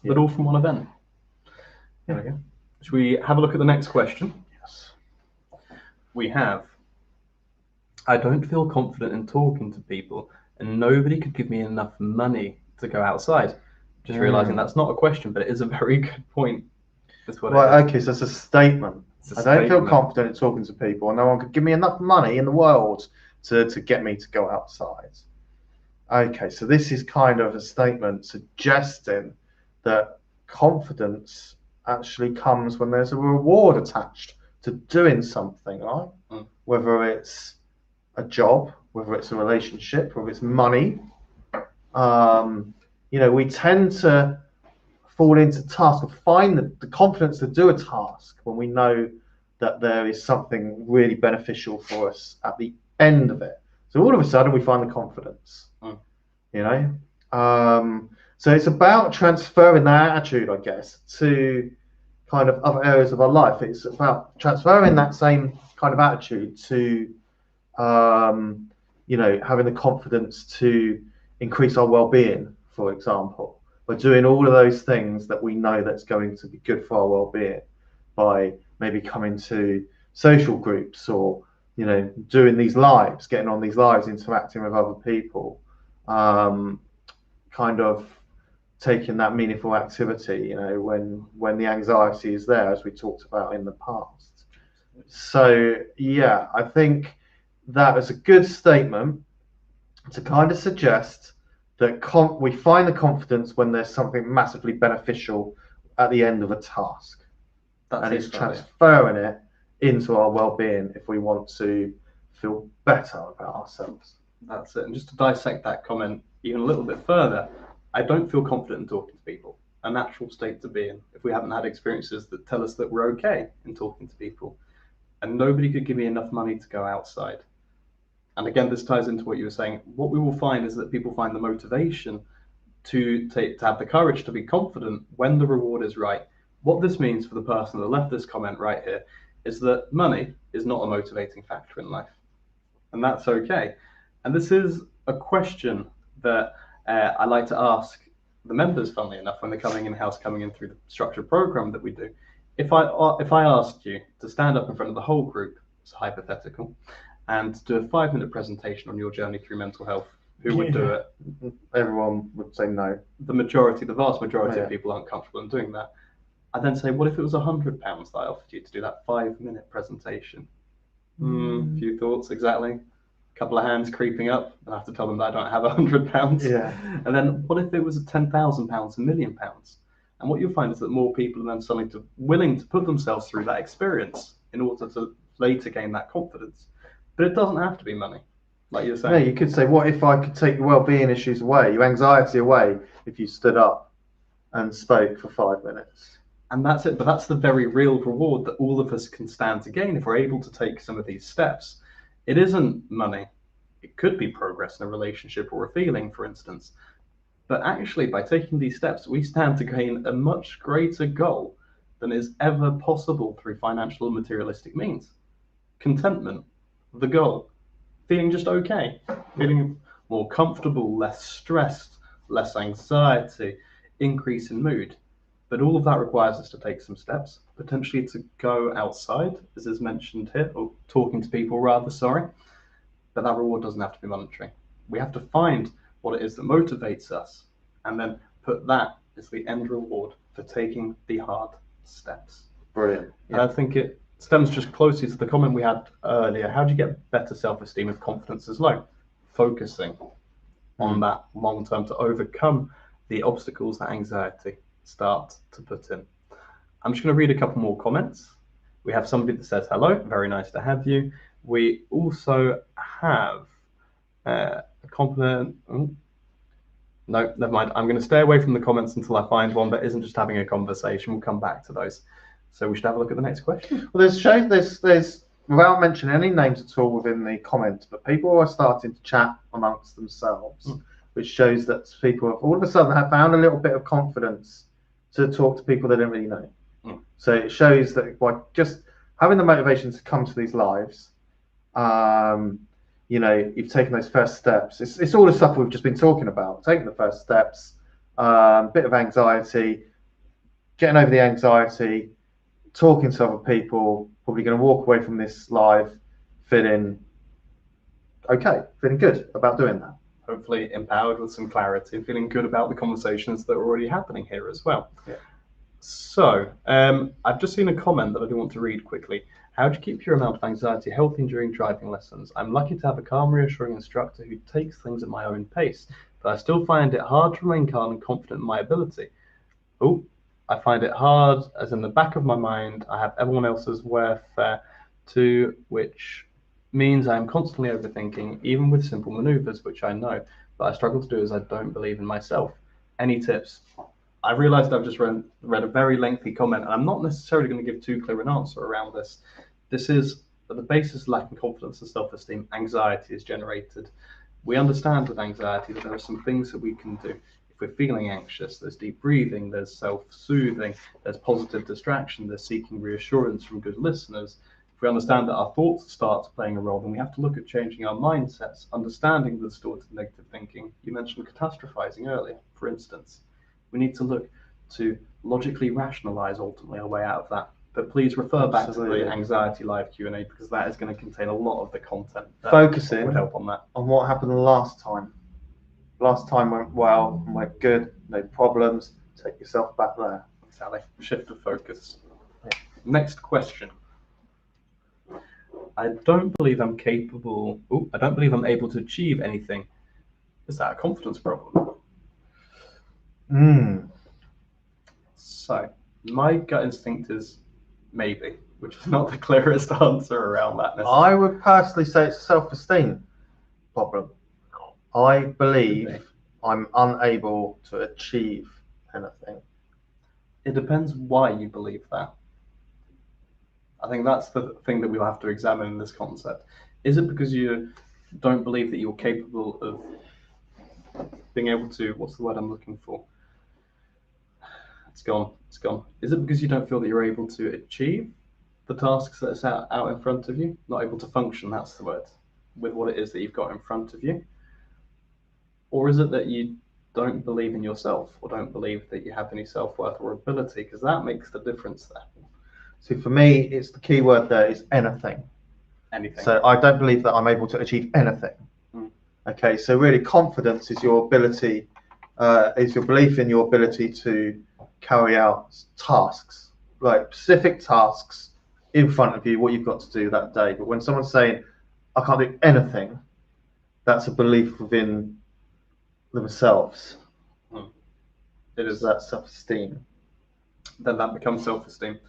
Yeah. But all from one event. There we go. Should we have a look at the next question? Yes. We have, I don't feel confident in talking to people, and nobody could give me enough money to go outside. Just realizing that's not a question, but it is a very good point. That's what it is. Okay, so it's a statement. I don't feel confident in talking to people, and no one could give me enough money in the world to get me to go outside. Okay, so this is kind of a statement suggesting that confidence actually comes when there's a reward attached to doing something, right? Whether it's a job, whether it's a relationship, whether it's money. We tend to fall into task or find the confidence to do a task when we know that there is something really beneficial for us at the end of it. So all of a sudden we find the confidence, so it's about transferring that attitude, I guess, to kind of other areas of our life. It's about transferring that same kind of attitude to, having the confidence to increase our well-being, for example, by doing all of those things that we know that's going to be good for our well-being, by maybe coming to social groups or, doing these lives, getting on these lives, interacting with other people, kind of taking that meaningful activity, when the anxiety is there, as we talked about in the past. So, yeah, I think that is a good statement to kind of suggest that we find the confidence when there's something massively beneficial at the end of a task. And it's transferring it into our well-being if we want to feel better about ourselves. That's it. And just to dissect that comment even a little bit further, I don't feel confident in talking to people. A natural state to be in if we haven't had experiences that tell us that we're okay in talking to people. And nobody could give me enough money to go outside. And again, this ties into what you were saying. What we will find is that people find the motivation to have the courage to be confident when the reward is right. What this means for the person that left this comment right here is that money is not a motivating factor in life. And that's okay. And this is a question that I like to ask the members, funnily enough, when they're coming in through the structured program that we do. If I asked you to stand up in front of the whole group, it's hypothetical, and do a 5-minute presentation on your journey through mental health, who would do it? Everyone would say no. The vast majority of people aren't comfortable in doing that. I then say, what if it was £100 that I offered you to do that 5-minute presentation? Few thoughts, exactly. A couple of hands creeping up, and I have to tell them that I don't have £100. Yeah. And then what if it was £10,000, £1 million? And what you'll find is that more people are then suddenly willing to put themselves through that experience in order to later gain that confidence. But it doesn't have to be money, like you're saying. No, you could say, what if I could take your well-being issues away, your anxiety away, if you stood up and spoke for 5 minutes? And that's it. But that's the very real reward that all of us can stand to gain if we're able to take some of these steps. It isn't money. It could be progress in a relationship or a feeling, for instance. But actually, by taking these steps, we stand to gain a much greater goal than is ever possible through financial or materialistic means. Contentment, the goal. Feeling just okay. Feeling more comfortable, less stressed, less anxiety, increase in mood. But all of that requires us to take some steps, potentially to go outside, as is mentioned here, or talking to people rather, sorry. But that reward doesn't have to be monetary. We have to find what it is that motivates us and then put that as the end reward for taking the hard steps. Brilliant. And I think it stems just closely to the comment we had earlier. How do you get better self-esteem if confidence is low? Focusing on that long term to overcome the obstacles that anxiety start to put in. I'm just going to read a couple more comments. We have somebody that says, hello, very nice to have you. We also have a compliment. No, never mind. I'm going to stay away from the comments until I find one that isn't just having a conversation. We'll come back to those. So we should have a look at the next question. Well, there's without mentioning any names at all within the comments, but people are starting to chat amongst themselves, which shows that people have all of a sudden have found a little bit of confidence to talk to people they don't really know. So it shows that by just having the motivation to come to these lives, you've taken those first steps. It's all the stuff we've just been talking about. Taking the first steps, bit of anxiety, getting over the anxiety, talking to other people, probably going to walk away from this live feeling okay, feeling good about doing that. Hopefully empowered with some clarity and feeling good about the conversations that are already happening here as well. Yeah. So I've just seen a comment that I do want to read quickly. How do you keep your amount of anxiety healthy during driving lessons? I'm lucky to have a calm, reassuring instructor who takes things at my own pace, but I still find it hard to remain calm and confident in my ability. Oh, I find it hard, as in the back of my mind, I have everyone else's welfare too, which means I am constantly overthinking, even with simple maneuvers, which I know, but I struggle to do as I don't believe in myself. Any tips? I realized I've just read a very lengthy comment, and I'm not necessarily going to give too clear an answer around this. This is at the basis of lacking confidence and self-esteem, anxiety is generated. We understand with anxiety that there are some things that we can do. If we're feeling anxious, there's deep breathing, there's self-soothing, there's positive distraction, there's seeking reassurance from good listeners. If we understand that our thoughts start playing a role, then we have to look at changing our mindsets, understanding the distorted negative thinking. You mentioned catastrophizing earlier, for instance. We need to look to logically rationalize ultimately our way out of that. But please refer back to the Anxiety Live Q&A, because that is going to contain a lot of the content that focusing would help on that. On what happened last time. Last time went well, went good, no problems. Take yourself back there. Exactly. Shift of focus. Next question. I don't believe I'm capable. I don't believe I'm able to achieve anything. Is that a confidence problem? So my gut instinct is maybe, which is not the clearest answer around that necessarily. I would personally say it's a self-esteem problem. I believe I'm unable to achieve anything. It depends why you believe that. I think that's the thing that we'll have to examine in this concept. Is it because you don't believe that you're capable of being able to, what's the word I'm looking for? It's gone. Is it because you don't feel that you're able to achieve the tasks that are out in front of you? Not able to function, that's the word, with what it is that you've got in front of you? Or is it that you don't believe in yourself, or don't believe that you have any self-worth or ability? Because that makes the difference there. So for me, it's the key word there is anything. Anything. So I don't believe that I'm able to achieve anything. Okay, so really confidence is your ability, is your belief in your ability to carry out tasks, like specific tasks in front of you, what you've got to do that day. But when someone's saying, I can't do anything, that's a belief within themselves. It is that self-esteem. Then that becomes self-esteem.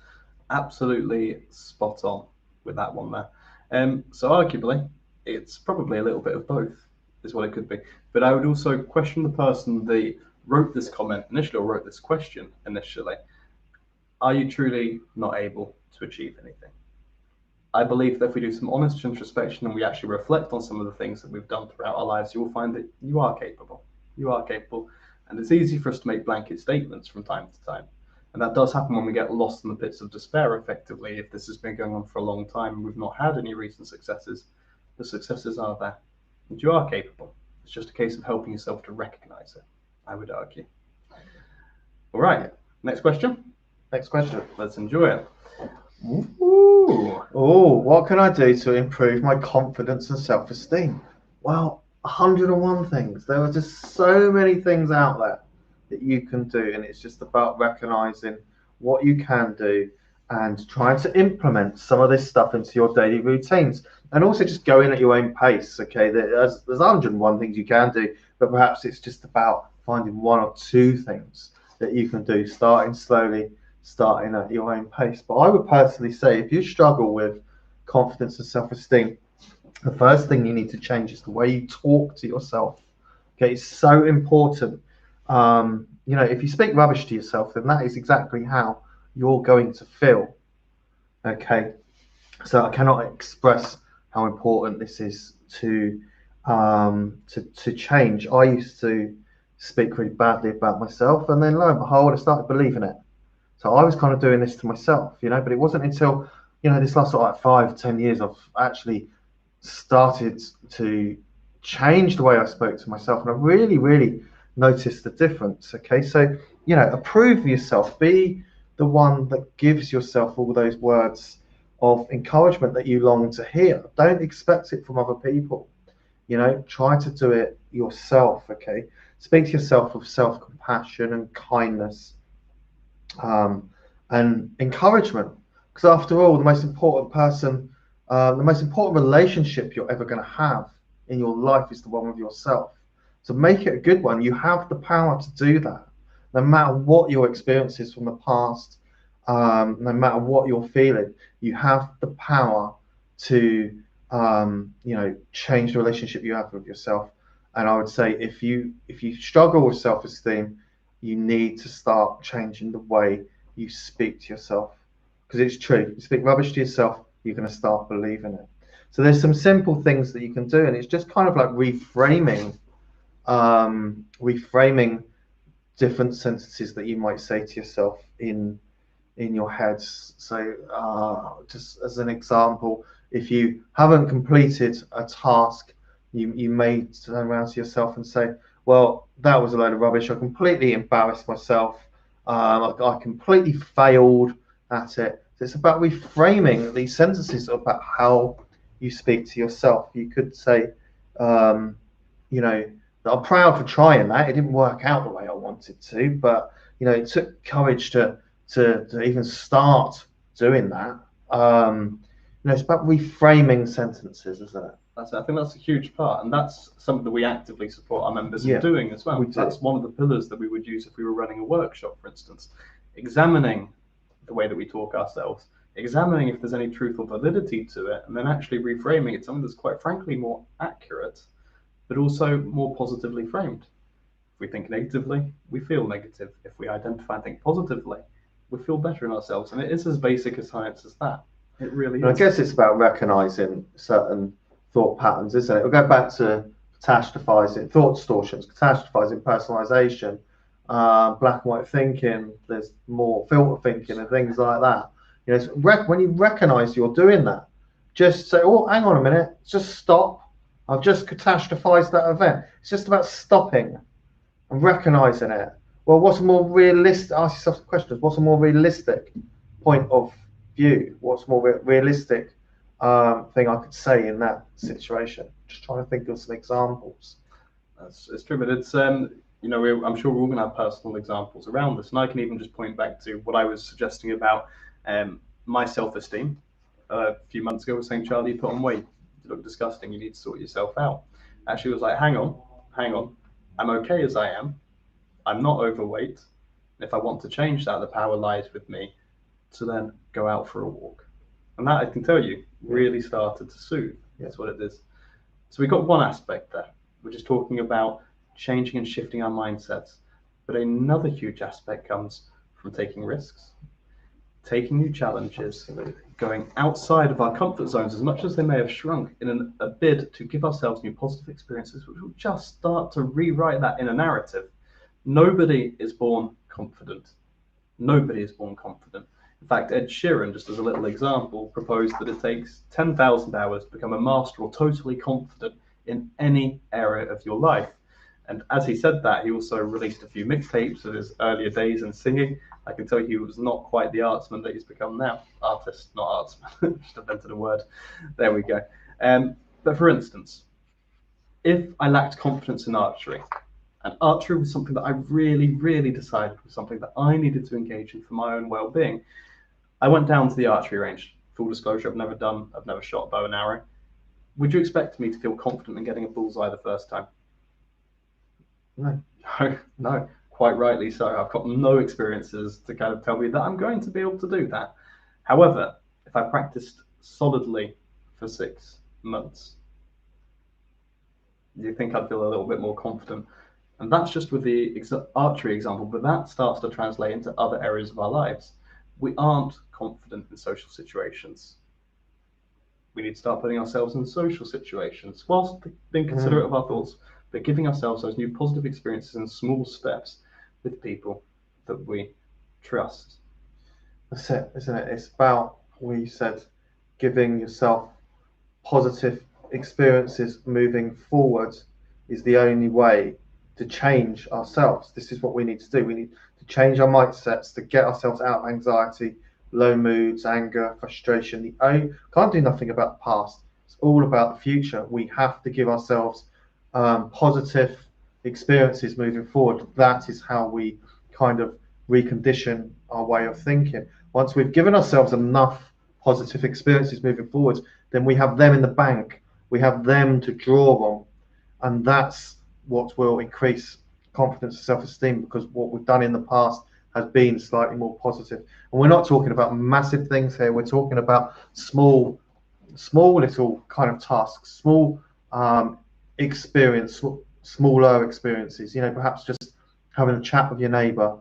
Absolutely spot on with that one there. So arguably, it's probably a little bit of both, is what it could be. But I would also question the person that wrote this comment initially, or wrote this question initially. Are you truly not able to achieve anything? I believe that if we do some honest introspection and we actually reflect on some of the things that we've done throughout our lives, you will find that you are capable. You are capable. And it's easy for us to make blanket statements from time to time. And that does happen when we get lost in the pits of despair, effectively. If this has been going on for a long time and we've not had any recent successes, the successes are there. And you are capable. It's just a case of helping yourself to recognize it, I would argue. All right, next question. Next question. Let's enjoy it. Ooh. Oh, what can I do to improve my confidence and self-esteem? Well, 101 things. There are just so many things out there that you can do, and it's just about recognizing what you can do and trying to implement some of this stuff into your daily routines, and also just going at your own pace. Okay, there's 101 things you can do, but perhaps it's just about finding one or two things that you can do, starting slowly, starting at your own pace. But I would personally say, if you struggle with confidence and self-esteem, the first thing you need to change is the way you talk to yourself. Okay, it's so important. If you speak rubbish to yourself, then that is exactly how you're going to feel. Okay, so I cannot express how important this is to change. I used to speak really badly about myself, and then lo and behold, I started believing it. So I was kind of doing this to myself, but it wasn't until this last sort of like 5-10 years I've actually started to change the way I spoke to myself, and I really noticed the difference. Okay, so approve yourself, be the one that gives yourself all those words of encouragement that you long to hear. Don't expect it from other people. Try to do it yourself. Okay, speak to yourself with self-compassion and kindness, and encouragement, because after all, the most important person, the most important relationship you're ever going to have in your life is the one with yourself. So make it a good one. You have the power to do that, no matter what your experiences from the past, no matter what you're feeling. You have the power to change the relationship you have with yourself. And I would say if you struggle with self-esteem, you need to start changing the way you speak to yourself, because it's true. You speak rubbish to yourself, you're going to start believing it. So there's some simple things that you can do, and it's just kind of like reframing different sentences that you might say to yourself in your heads. So just as an example, if you haven't completed a task, you may turn around to yourself and say, well, that was a load of rubbish. I completely embarrassed myself. I completely failed at it. So it's about reframing these sentences about how you speak to yourself. You could say, that I'm proud for trying that. It didn't work out the way I wanted to, but it took courage to even start doing that. It's about reframing sentences, isn't it? That's it. I think that's a huge part, and that's something that we actively support our members in doing as well. That's one of the pillars that we would use if we were running a workshop, for instance. Examining the way that we talk ourselves, examining if there's any truth or validity to it, and then actually reframing it, something that's quite frankly more accurate, but also more positively framed. If we think negatively, we feel negative. If we identify and think positively, we feel better in ourselves. And it is as basic a science as that. It really is. I guess it's about recognizing certain thought patterns, isn't it? We'll go back to catastrophizing, thought distortions, catastrophizing, personalization, black and white thinking. There's more filter thinking and things like that. When you recognize you're doing that, just say, oh, hang on a minute, just stop. I've just catastrophized that event. It's just about stopping and recognizing it. Well, what's a more realistic? Ask yourself questions. What's a more realistic point of view? What's more realistic thing I could say in that situation? Just trying to think of some examples. It's true, but it's I'm sure we're all going to have personal examples around this, and I can even just point back to what I was suggesting about my self-esteem a few months ago. I was saying, Charlie, you put on weight. You look disgusting. You need to sort yourself out. Actually, was like, hang on. I'm okay as I am. I'm not overweight. And if I want to change that, the power lies with me to then go out for a walk. And that, I can tell you, really started to soothe. That's what it is. So we got one aspect there, which is talking about changing and shifting our mindsets. But another huge aspect comes from taking risks, taking new challenges, going outside of our comfort zones as much as they may have shrunk in a bid to give ourselves new positive experiences, which will just start to rewrite that inner narrative. Nobody is born confident. Nobody is born confident. In fact, Ed Sheeran, just as a little example, proposed that it takes 10,000 hours to become a master or totally confident in any area of your life. And as he said that, he also released a few mixtapes of his earlier days in singing. I can tell you he was not quite the artsman that he's become now. Artist, not artsman. Just invented a word. There we go. But for instance, if I lacked confidence in archery, and archery was something that I really decided was something that I needed to engage in for my own well-being, I went down to the archery range. Full disclosure, I've never shot a bow and arrow. Would you expect me to feel confident in getting a bullseye the first time? No, quite rightly so. I've got no experiences to kind of tell me that I'm going to be able to do that. However, if I practiced solidly for 6 months, you think I'd feel a little bit more confident? And that's just with the archery example, but that starts to translate into other areas of our lives. We aren't confident in social situations. We need to start putting ourselves in social situations whilst being considerate of our thoughts, but giving ourselves those new positive experiences in small steps with people that we trust. That's it, isn't it? It's about, we said, giving yourself positive experiences moving forward is the only way to change ourselves. This is what we need to do. We need to change our mindsets to get ourselves out of anxiety, low moods, anger, frustration. Can't do nothing about the past. It's all about the future. We have to give ourselves positive experiences moving forward. That is how we kind of recondition our way of thinking. Once we've given ourselves enough positive experiences moving forward, then we have them in the bank. We have them to draw on, and that's what will increase confidence and self-esteem, because what we've done in the past has been slightly more positive. And we're not talking about massive things here. We're talking about small little kind of tasks, small smaller experiences. Perhaps just having a chat with your neighbour,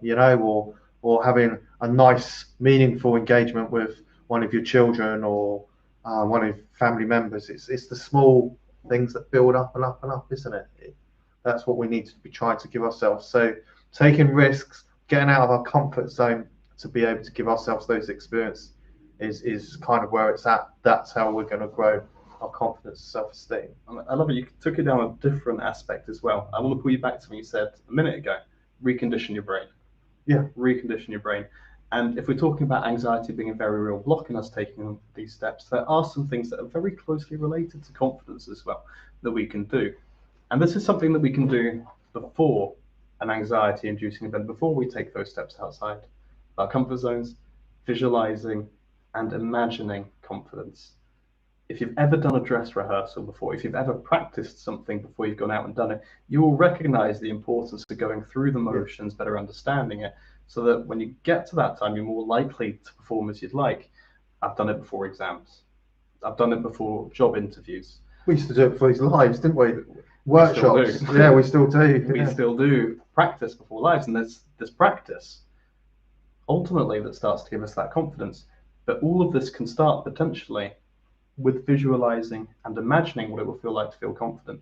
or having a nice, meaningful engagement with one of your children, or one of your family members. It's the small things that build up and up and up, isn't it? That's what we need to be trying to give ourselves. So taking risks, getting out of our comfort zone to be able to give ourselves those experiences is kind of where it's at. That's how we're going to grow our confidence and self-esteem. I love it. You took it down a different aspect as well. I want to pull you back to what you said a minute ago. Recondition your brain. Yeah. Recondition your brain. And if we're talking about anxiety being a very real block in us taking these steps, there are some things that are very closely related to confidence as well that we can do. And this is something that we can do before an anxiety-inducing event, before we take those steps outside our comfort zones, visualizing and imagining confidence. If you've ever done a dress rehearsal before, if you've ever practiced something before you've gone out and done it, you will recognize the importance of going through the motions, better understanding it, so that when you get to that time, you're more likely to perform as you'd like. I've done it before exams. I've done it before job interviews. We used to do it before these lives, didn't we? Workshops. Yeah, we still do. We still do practice before lives, and there's this practice ultimately that starts to give us that confidence. But all of this can start potentially with visualizing and imagining what it will feel like to feel confident.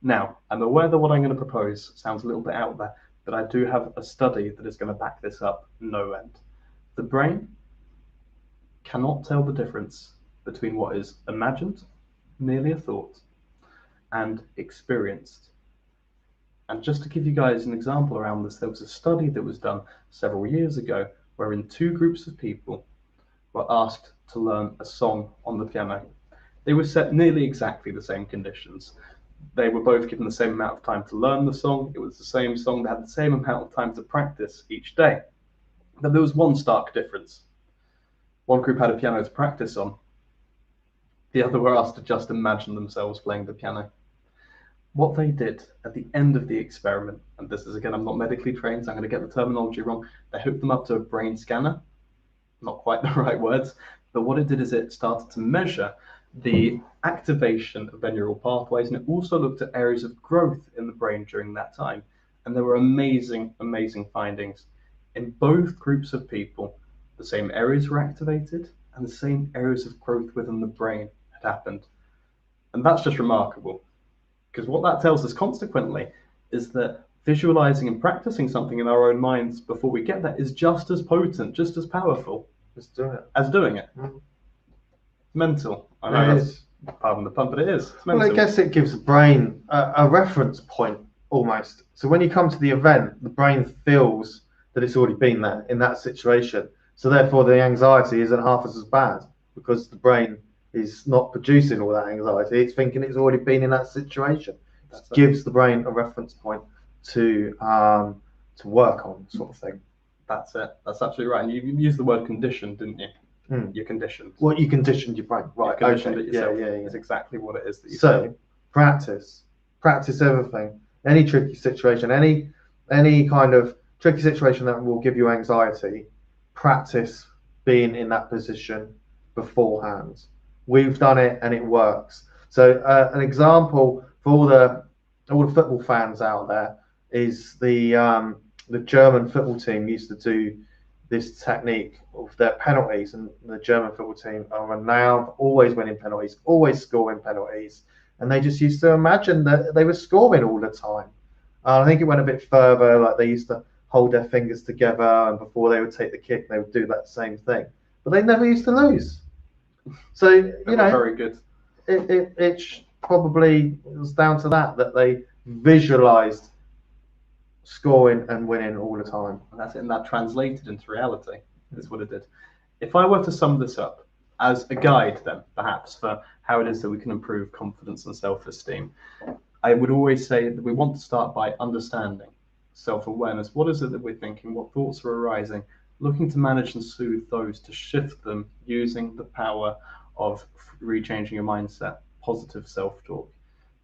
Now, I'm aware that what I'm going to propose sounds a little bit out there, but I do have a study that is going to back this up no end. The brain cannot tell the difference between what is imagined, merely a thought, and experienced. And just to give you guys an example around this, there was a study that was done several years ago wherein two groups of people were asked to learn a song on the piano. They were set nearly exactly the same conditions. They were both given the same amount of time to learn the song. It was the same song. They had the same amount of time to practice each day. But there was one stark difference. One group had a piano to practice on. The other were asked to just imagine themselves playing the piano. What they did at the end of the experiment, and this is, again, I'm not medically trained, so I'm going to get the terminology wrong. They hooked them up to a brain scanner. Not quite the right words, but what it did is it started to measure the activation of their neural pathways, and it also looked at areas of growth in the brain during that time. And there were amazing, amazing findings. In both groups of people, the same areas were activated and the same areas of growth within the brain had happened. And that's just remarkable, because what that tells us consequently is that visualizing and practicing something in our own minds before we get there is just as potent, just as powerful as doing it. Mental. I know that's, pardon the pun, but it is. It's mental. Well, I guess it gives the brain a reference point almost. So when you come to the event, the brain feels that it's already been there in that situation. So therefore the anxiety isn't half as bad, because the brain is not producing all that anxiety. It's thinking it's already been in that situation. It gives the brain a reference point to work on, sort of thing. That's it. That's absolutely right. And you used the word conditioned, didn't you? You're conditioned. Well, you conditioned your brain, right? You conditioned it yourself. Yeah. It's exactly what it is that you So practice everything. Any tricky situation, any kind of tricky situation that will give you anxiety, practice being in that position beforehand. We've done it and it works. So an example for all the football fans out there is the German football team used to do this technique of their penalties, and the German football team are renowned for always winning penalties, always scoring penalties, and they just used to imagine that they were scoring all the time. I think it went a bit further, like they used to hold their fingers together, and before they would take the kick, they would do that same thing. But they never used to lose. So, very good. probably it was down to that they visualized scoring and winning all the time. And that's it, and that translated into reality. Is what it did. If I were to sum this up as a guide, then perhaps for how it is that we can improve confidence and self-esteem, I would always say that we want to start by understanding self-awareness. What is it that we're thinking? What thoughts are arising? Looking to manage and soothe those, to shift them using the power of rechanging your mindset, positive self-talk.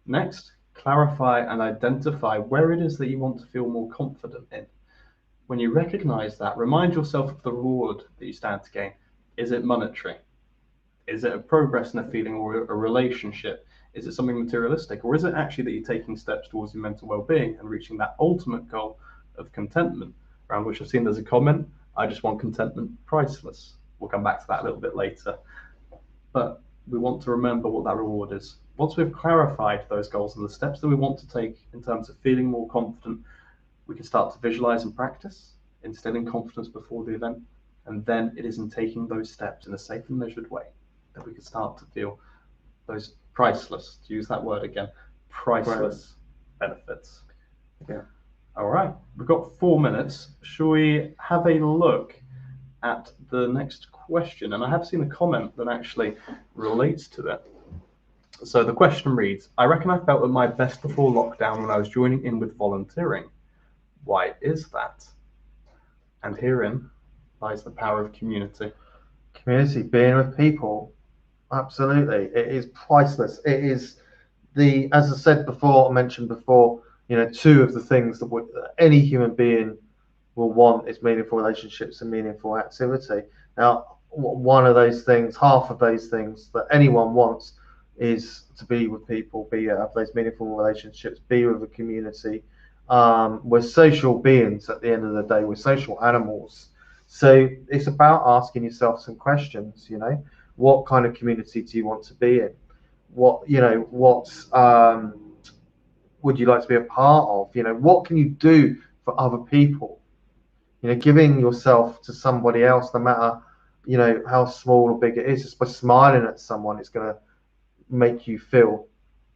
Next, clarify and identify where it is that you want to feel more confident in. When you recognize that, remind yourself of the reward that you stand to gain. Is it monetary? Is it a progress in a feeling or a relationship? Is it something materialistic? Or is it actually that you're taking steps towards your mental well-being and reaching that ultimate goal of contentment, around which I've seen there's a comment, I just want contentment, priceless. We'll come back to that a little bit later. But we want to remember what that reward is. Once we've clarified those goals and the steps that we want to take in terms of feeling more confident, we can start to visualize and practice, instilling confidence before the event. And then it is in taking those steps in a safe and measured way that we can start to feel those priceless, to use that word again, priceless benefits. Yeah. All right, we've got 4 minutes. Shall we have a look at the next question? And I have seen a comment that actually relates to it. So the question reads, I reckon I felt at my best before lockdown when I was joining in with volunteering. Why is that? And herein lies the power of community. Community, being with people, absolutely, it is priceless. It is as I said before, I mentioned before, two of the things that any human being will want is meaningful relationships and meaningful activity. Now, one of those things, half of those things that anyone wants is to be with people, have those meaningful relationships, be with a community. We're social beings at the end of the day. We're social animals. So it's about asking yourself some questions, what kind of community do you want to be in? What would you like to be a part of? What can you do for other people? Giving yourself to somebody else, no matter, how small or big it is, just by smiling at someone, it's going to make you feel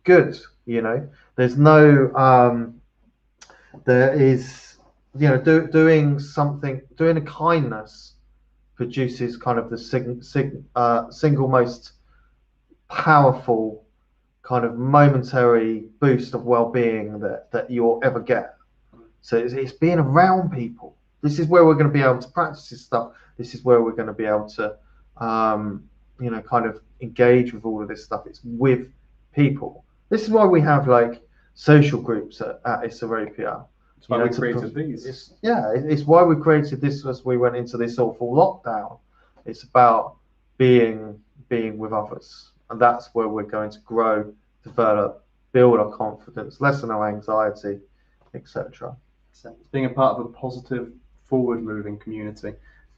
good. There's no, there is, doing something, doing a kindness produces kind of the single most powerful kind of momentary boost of well-being that you'll ever get. So it's being around people. This is where we're going to be able to practice this stuff. This is where we're going to be able to, kind of engage with all of this stuff. It's with people. This is why we have like social groups at Isarapia. It's why we created these. It's why we created this as we went into this awful lockdown. It's about being with others. And that's where we're going to grow, develop, build our confidence, lessen our anxiety, etc. It's being a part of a positive, forward-moving community.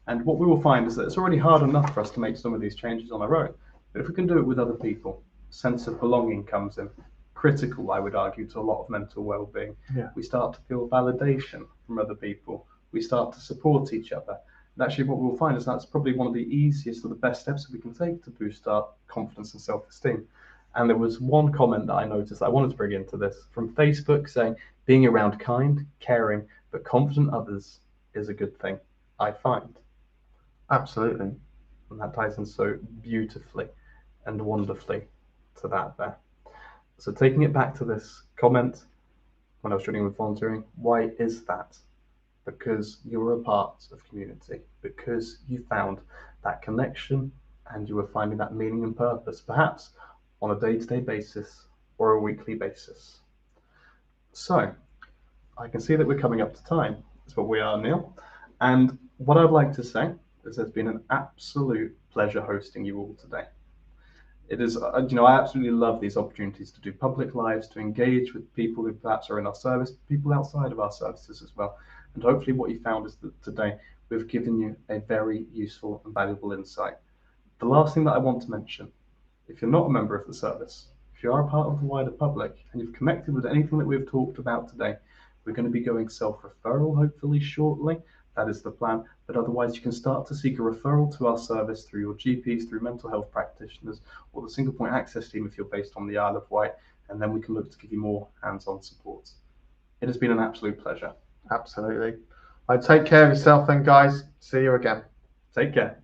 And what we will find is that it's already hard enough for us to make some of these changes on our own. But if we can do it with other people, sense of belonging comes in. Critical, I would argue, to a lot of mental well-being. Yeah. We start to feel validation from other people. We start to support each other. And actually what we'll find is that's probably one of the easiest or the best steps that we can take to boost our confidence and self-esteem. And there was one comment that I noticed that I wanted to bring into this from Facebook saying, being around kind, caring, but confident others is a good thing, I find. Absolutely. And that ties in so beautifully and wonderfully to that there. So taking it back to this comment, when I was joining with volunteering, why is that? Because you were a part of community, because you found that connection and you were finding that meaning and purpose, perhaps on a day-to-day basis or a weekly basis. So I can see that we're coming up to time. That's what we are, Neil. And what I'd like to say is there's been an absolute pleasure hosting you all today. It is, I absolutely love these opportunities to do public lives, to engage with people who perhaps are in our service, people outside of our services as well. And hopefully what you found is that today we've given you a very useful and valuable insight. The last thing that I want to mention, if you're not a member of the service, if you are a part of the wider public and you've connected with anything that we've talked about today, we're going to be going self-referral hopefully shortly. that is the plan. But otherwise, you can start to seek a referral to our service through your GPs, through mental health practitioners, or the single point access team if you're based on the Isle of Wight, and then we can look to give you more hands-on support. It has been an absolute pleasure. Absolutely. Take care of yourself then, guys. See you again. Take care.